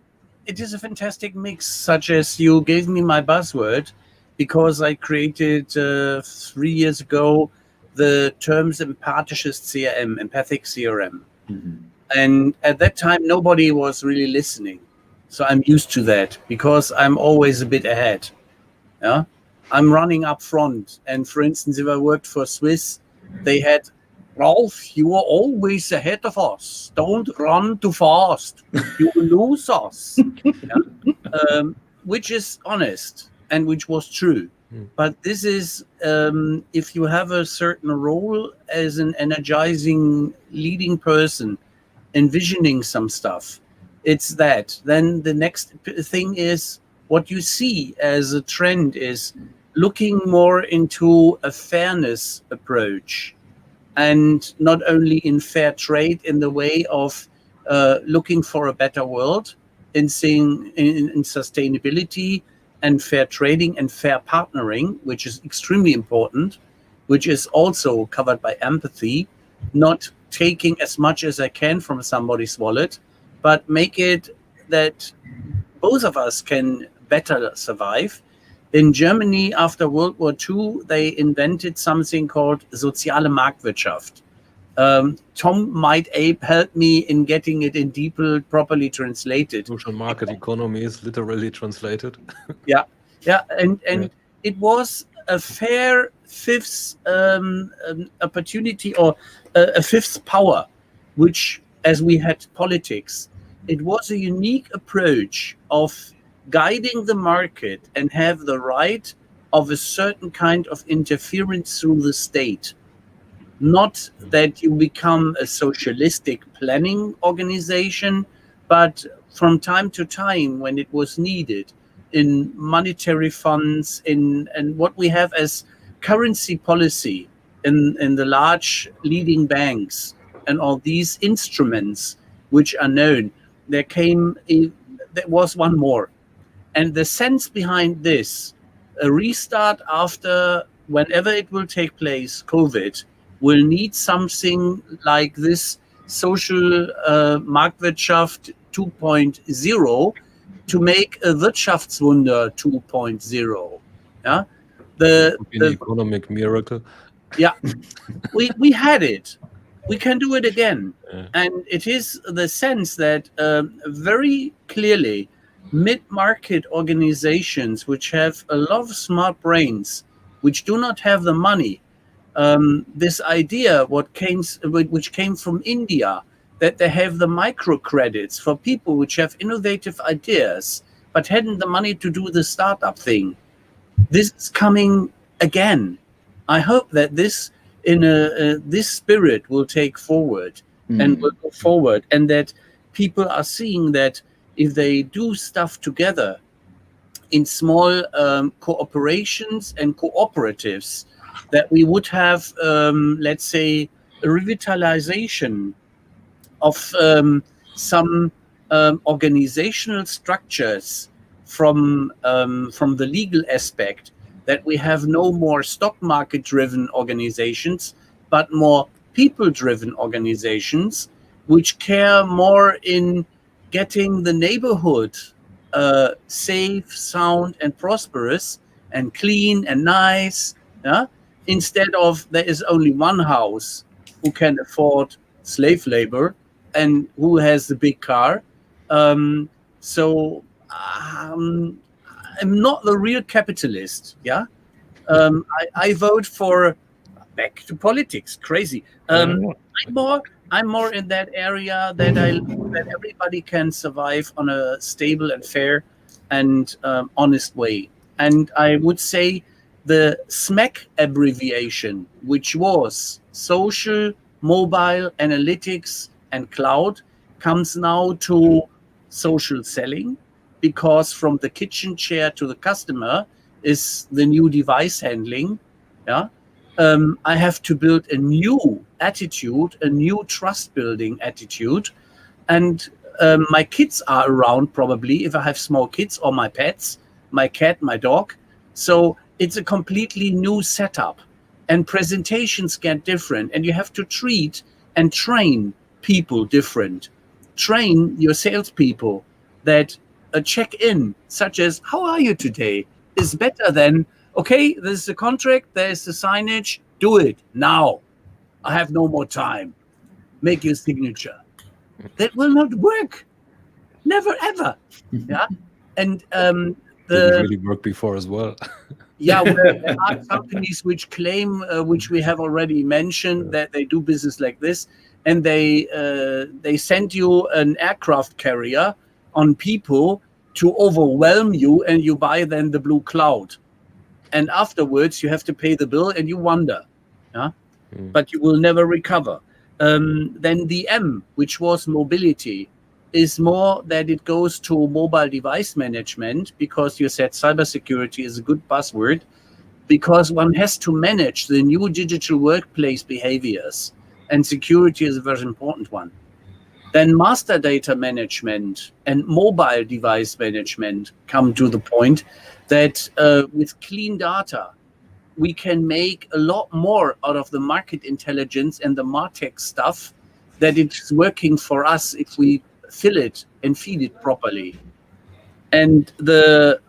It is a fantastic mix, such as you gave me my buzzword, because I created 3 years ago the terms empathisches CRM, empathic CRM. Mm-hmm. And at that time, nobody was really listening. So I'm used to that because I'm always a bit ahead. Yeah, I'm running up front. And for instance, if I worked for Swiss, they had, Ralph, you are always ahead of us. Don't run too fast. You will lose us. Yeah? Which is honest and which was true. But this is, if you have a certain role as an energizing leading person, envisioning some stuff, it's that. Then the next thing is what you see as a trend is looking more into a fairness approach. And not only in fair trade in the way of looking for a better world, in seeing in sustainability and fair trading and fair partnering, which is extremely important, which is also covered by empathy, not taking as much as I can from somebody's wallet, but make it that both of us can better survive. In Germany, after World War II, they invented something called soziale Marktwirtschaft. Tom might help me in getting it in DeepL properly translated. Social market economy is literally translated. Yeah, and it was a fair fifth opportunity or a fifth power, which, as we had politics, it was a unique approach of guiding the market and have the right of a certain kind of interference through the state. Not that you become a socialistic planning organization, but from time to time when it was needed in monetary funds, and what we have as currency policy in the large leading banks and all these instruments which are known, there was one more. And the sense behind this, a restart after whenever it will take place, COVID, will need something like this social Marktwirtschaft 2.0 to make a Wirtschaftswunder 2.0. Yeah, the economic miracle. Yeah, we had it. We can do it again. Yeah. And it is the sense that very clearly mid-market organizations which have a lot of smart brains, which do not have the money, this idea which came from India, that they have the microcredits for people which have innovative ideas but hadn't the money to do the startup thing. This is coming again. I hope that this this spirit will take forward and will go forward, and that people are seeing that if they do stuff together in small cooperations and cooperatives, that we would have, let's say, a revitalization of some organizational structures from the legal aspect, that we have no more stock market driven organizations, but more people driven organizations which care more in getting the neighborhood safe, sound, and prosperous, and clean and nice. Yeah? Instead of there is only one house who can afford slave labor and who has the big car. So I'm not the real capitalist. Yeah, I vote for back to politics. Crazy. I'm more in that area that everybody can survive on a stable and fair and honest way. And I would say the SMAC abbreviation, which was social, mobile, analytics, and cloud, comes now to social selling, because from the kitchen chair to the customer is the new device handling. Yeah, I have to build a new attitude, a new trust building attitude, and my kids are around probably if I have small kids, or my pets, my cat, my dog. So it's a completely new setup, and presentations get different, and you have to treat and train people different. Train your salespeople that a check-in, such as "How are you today?" is better than "Okay, this is the contract, there's the signage, do it now. I have no more time. Make your signature." That will not work. Never ever. Yeah, and Didn't really work before as well. yeah, well, there are companies which claim, which we have already mentioned, that they do business like this, and they send you an aircraft carrier on people to overwhelm you, and you buy then the blue cloud, and afterwards you have to pay the bill, and you wonder, yeah, but you will never recover. Then the M, which was mobility, is more that it goes to mobile device management, because you said cybersecurity is a good buzzword, because one has to manage the new digital workplace behaviors, and security is a very important one. Then master data management and mobile device management come to the point that with clean data, we can make a lot more out of the market intelligence and the martech stuff, that it's working for us if we fill it and feed it properly. And the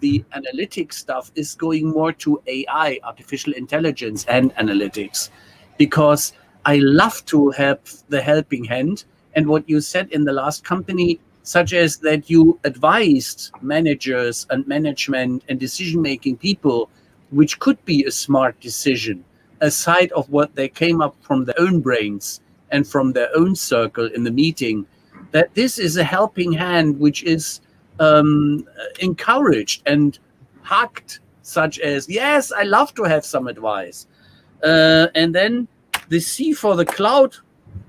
analytics stuff is going more to AI, artificial intelligence and analytics, because I love to have the helping hand. And what you said in the last company, such as that you advised managers and management and decision-making people, which could be a smart decision, aside of what they came up from their own brains and from their own circle in the meeting, that this is a helping hand which is encouraged and hugged, such as, yes, I love to have some advice. And then the C for the cloud,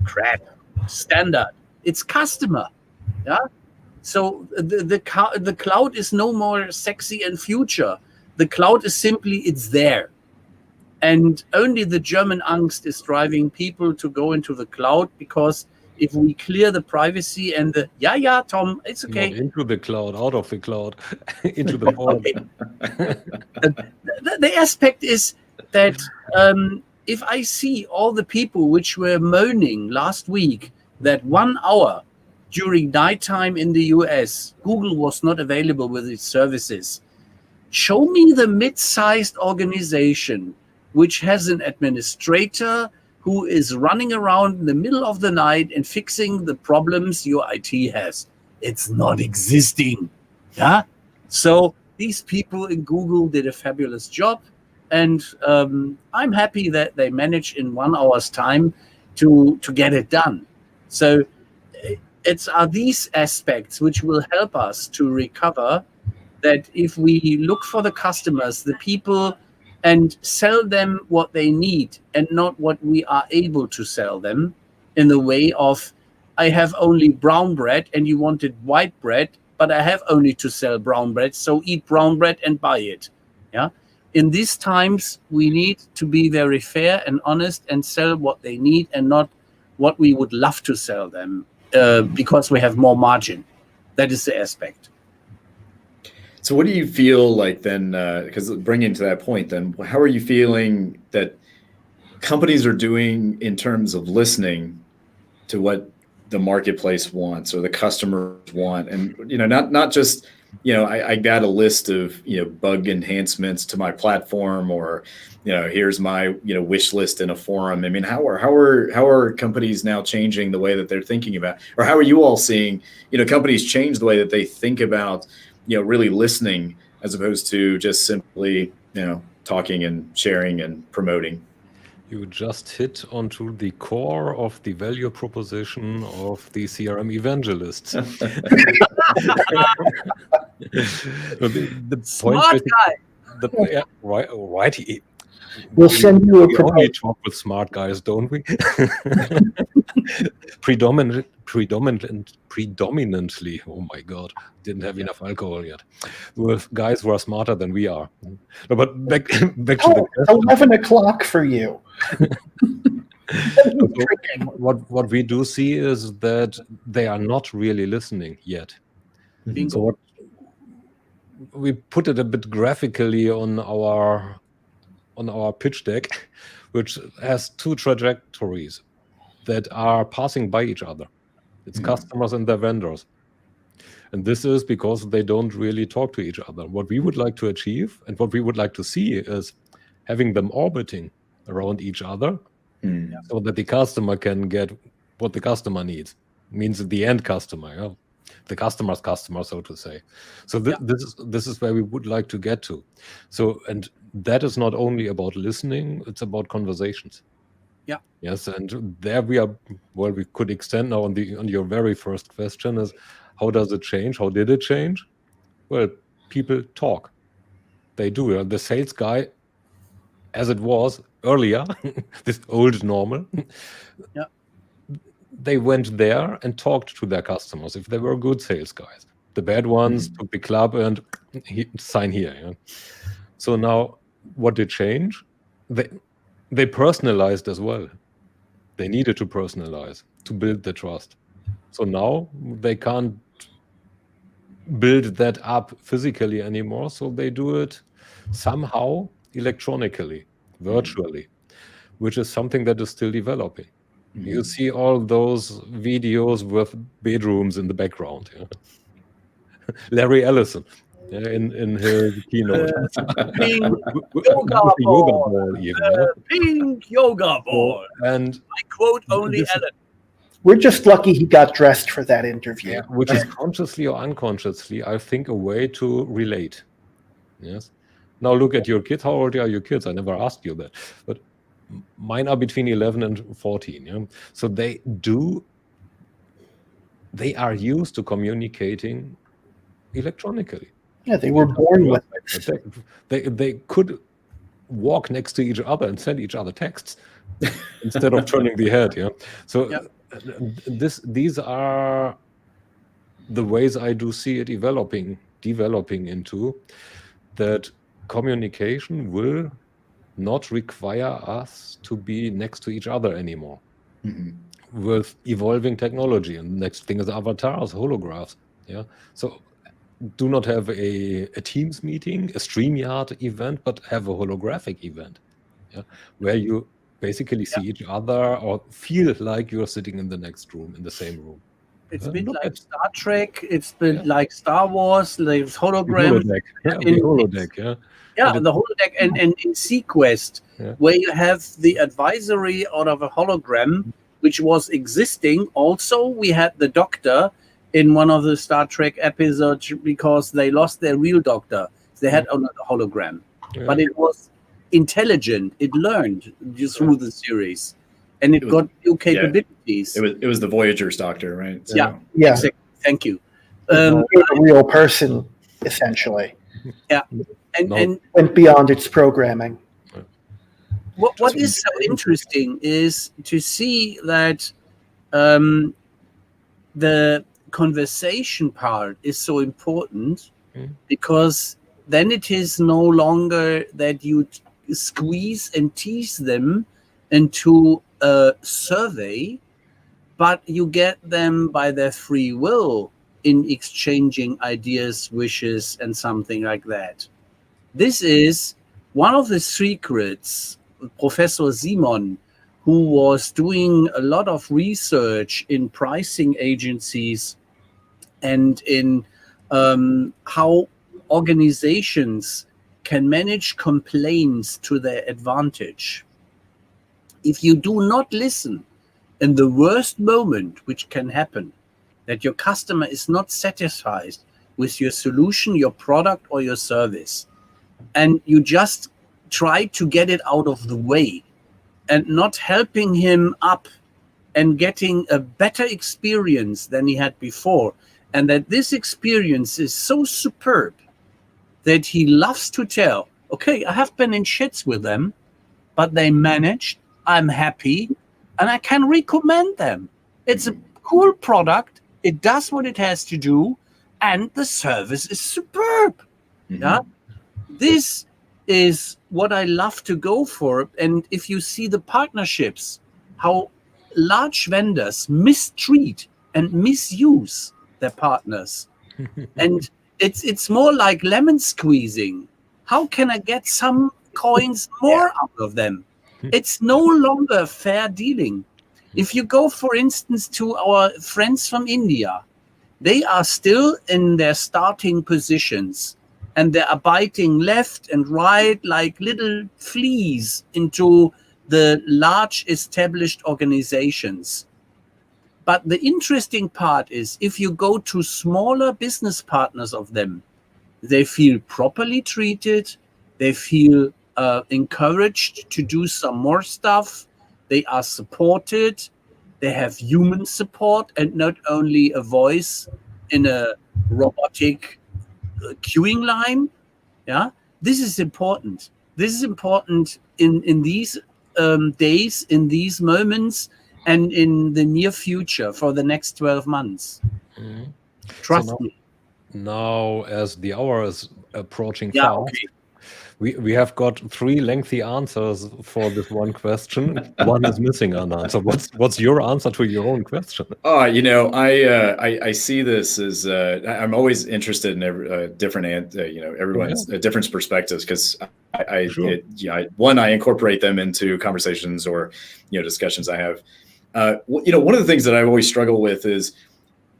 crap, standard. It's customer. Yeah. So the cloud is no more sexy and future. The cloud is simply, it's there. And only the German angst is driving people to go into the cloud, because if we clear the privacy and the, yeah, Tom, it's okay. Not into the cloud, out of the cloud, into the port. The aspect is that if I see all the people which were moaning last week that 1 hour during nighttime in the US, Google was not available with its services, show me the mid-sized organization which has an administrator who is running around in the middle of the night and fixing the problems your IT has. It's not existing. Yeah. So these people in Google did a fabulous job. And I'm happy that they managed in 1 hour's time to get it done. So are these aspects which will help us to recover, that if we look for the customers, the people, and sell them what they need and not what we are able to sell them, in the way of, I have only brown bread and you wanted white bread, but I have only to sell brown bread, so eat brown bread and buy it. Yeah. In these times, we need to be very fair and honest and sell what they need and not what we would love to sell them, because we have more margin. That is the aspect. So what do you feel like then, because bringing to that point then, how are you feeling that companies are doing in terms of listening to what the marketplace wants or the customers want? And, not just, I got a list of, bug enhancements to my platform, or, here's my, wish list in a forum. I mean, how are companies now changing the way that they're thinking about, or how are you all seeing, companies change the way that they think about, really listening, as opposed to just simply, talking and sharing and promoting? You just hit onto the core of the value proposition of the CRM evangelist. the Smart guy. Right. We'll send you a We only talk with smart guys, don't we? predominantly, oh my God, didn't have enough alcohol yet, with guys who are smarter than we are. No, but back to the question. 11 o'clock for you. What we do see is that they are not really listening yet. Bingo. So what we put it a bit graphically on our pitch deck, which has two trajectories that are passing by each other. It's customers and their vendors. And this is because they don't really talk to each other. What we would like to achieve and what we would like to see is having them orbiting around each other so that the customer can get what the customer needs. Means the end customer, the customer's customer, so to say. So this is where we would like to get to. So, and that is not only about listening, it's about conversations. Yeah. Yes, and there we are. Well, we could extend now on your very first question is, how does it change? How did it change? Well, people talk. They do. The sales guy, as it was earlier, this old normal. Yeah. They went there and talked to their customers if they were good sales guys. The bad ones took the club and sign here. Yeah? So now, what did change? They personalized as well. They needed to personalize to build the trust. So now they can't build that up physically anymore. So they do it somehow electronically, virtually, which is something that is still developing. You see all those videos with bedrooms in the background. Yeah? Larry Ellison in his keynote. Pink yoga ball even. Pink yoga ball. And I quote only Ellen. We're just lucky he got dressed for that interview. Which is consciously or unconsciously, I think, a way to relate. Yes. Now look at your kids. How old are your kids? I never asked you that. But mine are between 11 and 14. Yeah? So they are used to communicating electronically. Yeah, they were born with it. They could walk next to each other and send each other texts instead of turning the head. Yeah. So these are the ways I do see it developing into that communication will not require us to be next to each other anymore with evolving technology. And the next thing is avatars, holographs. Yeah. So do not have a Teams meeting, a StreamYard event, but have a holographic event, where you basically see each other or feel like you're sitting in the next room, in the same room. It's been like Star Trek. It's been like Star Wars. Like hologram. The holodeck, the holodeck, and in Sequest, where you have the advisory out of a hologram, which was existing. Also, we had the Doctor in one of the Star Trek episodes because they lost their real Doctor. They had a hologram, but it was intelligent. It learned just through the series, and it got new capabilities. It was the Voyager's Doctor, right? So. Yeah. Exactly. Thank you. A real person, essentially. Yeah, and went beyond its programming. What is so interesting is to see that the conversation part is so important because then it is no longer that you squeeze and tease them into a survey, but you get them by their free will in exchanging ideas, wishes, and something like that. This is one of the secrets. Professor Simon, who was doing a lot of research in pricing agencies and in how organizations can manage complaints to their advantage. If you do not listen in the worst moment, which can happen, that your customer is not satisfied with your solution, your product, or your service, and you just try to get it out of the way and not helping him up and getting a better experience than he had before, and that this experience is so superb that he loves to tell, okay, I have been in shits with them, but they managed, I'm happy, and I can recommend them. It's a cool product. It does what it has to do, and the service is superb. Yeah, this is what I love to go for. And if you see the partnerships, how large vendors mistreat and misuse their partners, and it's more like lemon squeezing. How can I get some coins more out of them? It's no longer fair dealing. If you go, for instance, to our friends from India, they are still in their starting positions, and they are biting left and right like little fleas into the large established organizations. But the interesting part is, if you go to smaller business partners of them, they feel properly treated, they feel encouraged to do some more stuff, they are supported, they have human support and not only a voice in a robotic queuing line. Yeah, this is important. This is important in these days, in these moments, and in the near future for the next 12 months. Trust me. Now, as the hour is approaching Yeah, fast, okay. we have got 3 lengthy answers for this one question. One is missing, Anand. So what's your answer to your own question? I see this as I'm always interested in different everyone's different perspectives, because I incorporate them into conversations or discussions I have. One of the things that I always struggle with is,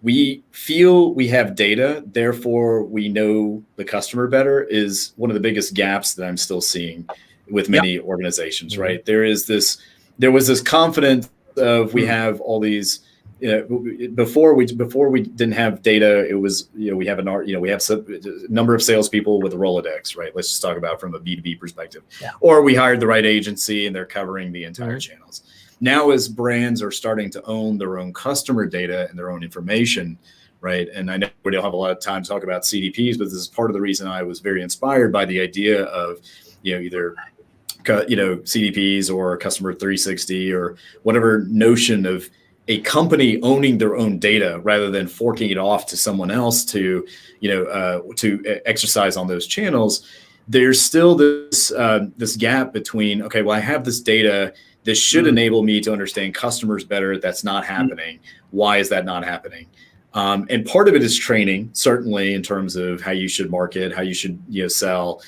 we feel we have data, therefore we know the customer better, is one of the biggest gaps that I'm still seeing with many organizations, right? There was this confidence of, we have all these, before we didn't have data, it was, we have we have a number of salespeople with a Rolodex, right? Let's just talk about from a B2B perspective. Or we hired the right agency and they're covering the entire channels. Now, as brands are starting to own their own customer data and their own information, right? And I know we don't have a lot of time to talk about CDPs, but this is part of the reason I was very inspired by the idea of, either, CDPs or Customer 360 or whatever notion of a company owning their own data rather than forking it off to someone else to exercise on those channels. There's still this gap between, okay, well, I have this data. This should enable me to understand customers better. That's not happening. Why is that not happening? And part of it is training, certainly, in terms of how you should market, how you should sell,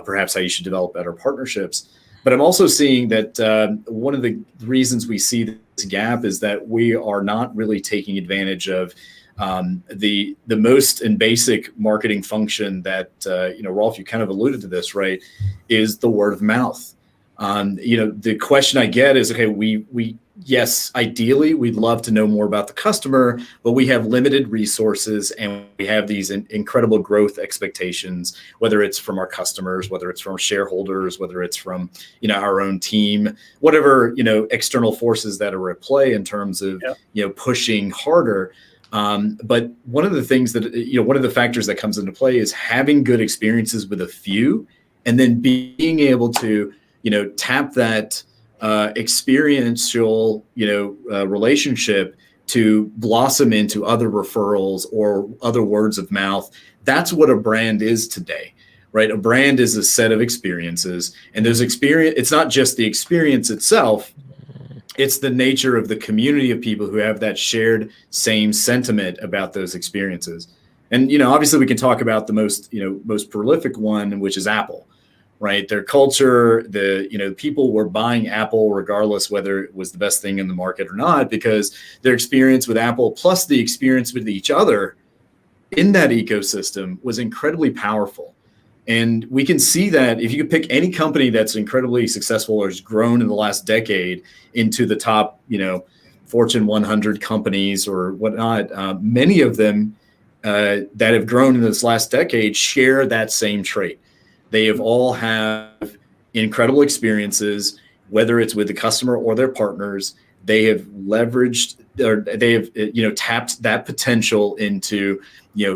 perhaps how you should develop better partnerships. But I'm also seeing that one of the reasons we see this gap is that we are not really taking advantage of the most and basic marketing function that, Rolf, you kind of alluded to this, right, is the word of mouth. The question I get is, okay, yes, ideally, we'd love to know more about the customer, but we have limited resources and we have these incredible growth expectations, whether it's from our customers, whether it's from shareholders, whether it's from, our own team, whatever, external forces that are at play in terms of, pushing harder. But one of the things that, one of the factors that comes into play is having good experiences with a few, and then being able to tap that experiential, relationship to blossom into other referrals or other words of mouth. That's what a brand is today, right? A brand is a set of experiences, and there's experience. It's not just the experience itself. It's the nature of the community of people who have that shared same sentiment about those experiences. And, obviously we can talk about the most prolific one, which is Apple. Right, their culture, people were buying Apple regardless whether it was the best thing in the market or not, because their experience with Apple plus the experience with each other in that ecosystem was incredibly powerful. And we can see that if you could pick any company that's incredibly successful or has grown in the last decade into the top, Fortune 100 companies or whatnot, many of them that have grown in this last decade share that same trait. They have all have incredible experiences, whether it's with the customer or their partners. They have leveraged, or they have tapped that potential into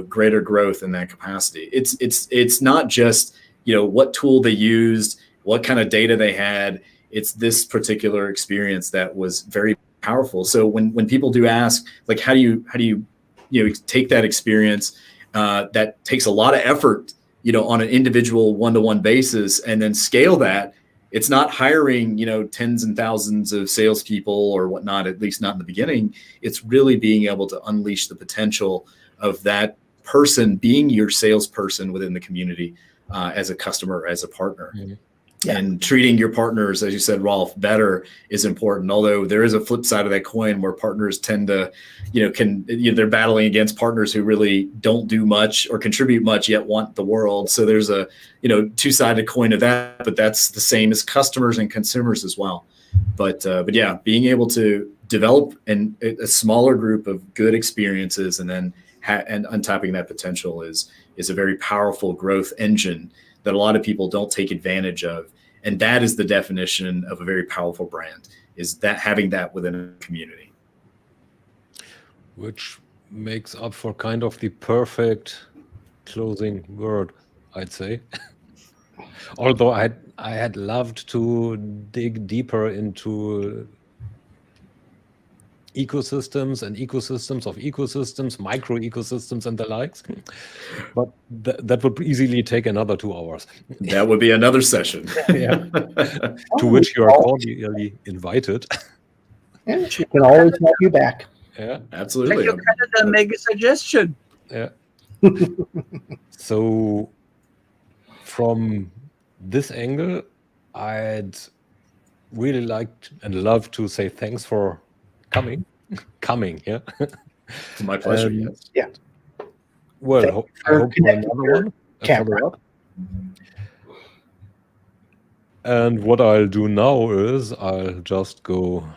greater growth in that capacity. It's not just what tool they used, what kind of data they had. It's this particular experience that was very powerful. So when people do ask, like, how do you take that experience that takes a lot of effort, on an individual one-to-one basis, and then scale that? It's not hiring, tens and thousands of salespeople or whatnot, at least not in the beginning. It's really being able to unleash the potential of that person being your salesperson within the community, as a customer, as a partner. Yeah. And treating your partners, as you said, Rolf, better is important. Although there is a flip side of that coin where partners tend to, they're battling against partners who really don't do much or contribute much yet want the world. So there's a, two-sided coin of that, but that's the same as customers and consumers as well. But yeah, being able to develop a smaller group of good experiences and then and untapping that potential is a very powerful growth engine that a lot of people don't take advantage of. And that is the definition of a very powerful brand, is that having that within a community. Which makes up for kind of the perfect closing word, I'd say. Although I had loved to dig deeper into ecosystems and ecosystems of ecosystems, micro ecosystems and the likes, but that would easily take another 2 hours. That would be another session. Yeah. To which you are cordially invited. And she can always have you back. Yeah, absolutely. Check your calendar and make a suggestion. Yeah. So from this angle, I'd really like and love to say thanks for coming, yeah. It's my pleasure. Yes. Yeah. Well, I hope for another one. Camera. Up. And what I'll do now is I'll just go